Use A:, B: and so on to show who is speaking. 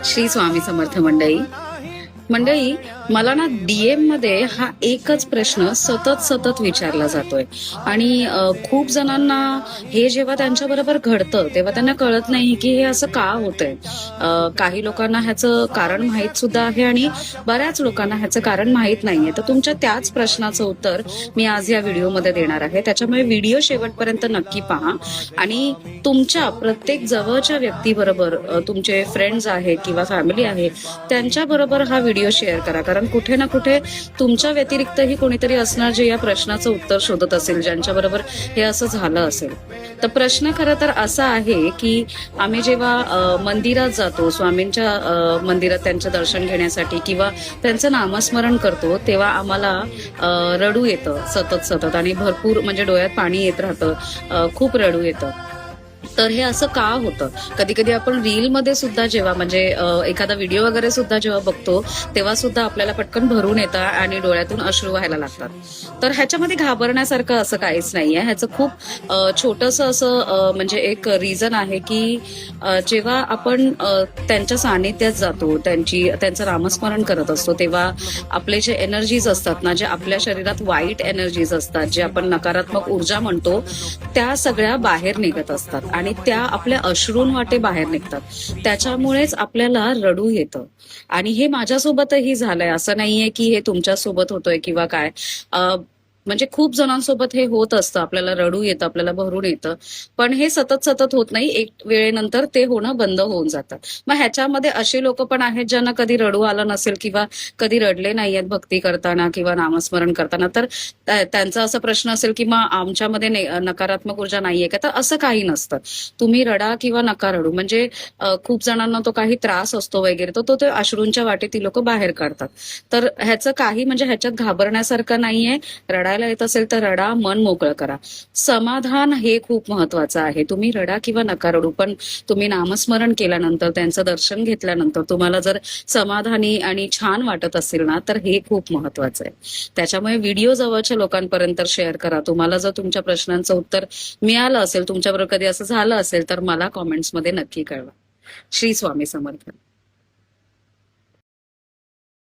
A: श्री स्वामी समर्थ मंडळी. मला ना डीएम मध्ये हा एकच प्रश्न सतत सतत विचारला जातोय आणि खूप जणांना हे जेव्हा त्यांच्या बरोबर घडतं तेव्हा त्यांना कळत नाही की हे असं का होतंय. काही लोकांना ह्याचं कारण माहीत सुद्धा आहे आणि बऱ्याच लोकांना ह्याचं कारण माहीत नाहीये. तर तुमच्या त्याच प्रश्नाचं उत्तर मी आज या व्हिडिओमध्ये देणार आहे. त्याच्यामुळे व्हिडिओ शेवटपर्यंत नक्की पहा आणि तुमच्या प्रत्येक जवळच्या व्यक्तीबरोबर, तुमचे फ्रेंड्स आहेत किंवा फॅमिली आहे त्यांच्या बरोबर हा व्हिडिओ शेअर करा. कारण कुठे ना कुठे तुमच्या व्यतिरिक्तही कोणीतरी असणार जे या प्रश्नाचं उत्तर शोधत असेल, ज्यांच्या बरोबर हे असं झालं असेल. तर प्रश्न खरं तर असा आहे की आम्ही जेव्हा मंदिरात जातो, स्वामींच्या मंदिरात त्यांचं दर्शन घेण्यासाठी किंवा त्यांचं नामस्मरण करतो, तेव्हा आम्हाला रडू येतं सतत सतत आणि भरपूर म्हणजे डोळ्यात पाणी येत राहतं, खूप रडू येतं. तर हे असं का होतं? कधी कधी आपण रील मध्ये सुद्धा जेव्हा म्हणजे एखादा व्हिडिओ वगैरे सुद्धा जेव्हा बघतो तेव्हा सुद्धा आपल्याला पटकन भरून येतं आणि डोळ्यातून अश्रू व्हायला लागतात. तर ह्याच्यामध्ये घाबरण्यासारखं असं काहीच नाहीये. ह्याचं खूप छोटंसं असं म्हणजे एक रिझन आहे की जेव्हा आपण त्यांच्या सानिध्यात जातो, त्यांचं नामस्मरण करत असतो, तेव्हा आपले जे एनर्जीज असतात ना, जे आपल्या शरीरात वाईट एनर्जीज असतात, जे आपण नकारात्मक ऊर्जा म्हणतो, त्या सगळ्या बाहेर निघत असतात आणि त्या आपल्या अश्रून वाटे बाहेर निघतात. त्याच्यामुळेच आपल्याला रडू येतं. आणि हे माझ्यासोबतही झालंय, असं नाहीये की हे तुमच्यासोबत होतोय किंवा काय. म्हणजे खूप जणांसोबत हे होत असतं, आपल्याला रडू येतं, आपल्याला भरून येतं. पण हे सतत सतत होत नाही, एक वेळेनंतर ते होणं बंद होऊन जातं. मग ह्याच्यामध्ये असे लोक पण आहेत ज्यांना कधी रडू आलं नसेल किंवा कधी रडले नाहीयेत भक्ती करताना किंवा नामस्मरण करताना. तर त्यांचा असा प्रश्न असेल की मग आमच्यामध्ये नकारात्मक ऊर्जा नाहीये का? तर असं काही नसतं. तुम्ही रडा किंवा नका रडू, म्हणजे खूप जणांना तो काही त्रास असतो वगैरे, तो अश्रूंच्या वाटे ती लोक बाहेर काढतात. तर ह्याचं काही म्हणजे ह्याच्यात घाबरण्यासारखं नाहीये. रडायला येत असेल तर रडा, मन मोकळं करा. समाधान हे खूप महत्वाचं आहे. तुम्ही रडा किंवा नका रडू, पण तुम्ही नामस्मरण केल्यानंतर, त्यांचं दर्शन घेतल्यानंतर तुम्हाला जर समाधानी आणि छान वाटत असेल ना, तर हे खूप महत्वाचं आहे. त्याच्यामुळे व्हिडिओ जवळच्या लोकांपर्यंत शेअर करा. तुम्हाला जर तुमच्या प्रश्नांचं उत्तर मिळालं असेल, तुमच्याबरोबर कधी असं झालं असेल, तर मला कॉमेंट्समध्ये नक्की कळवा. श्री स्वामी समर्थ.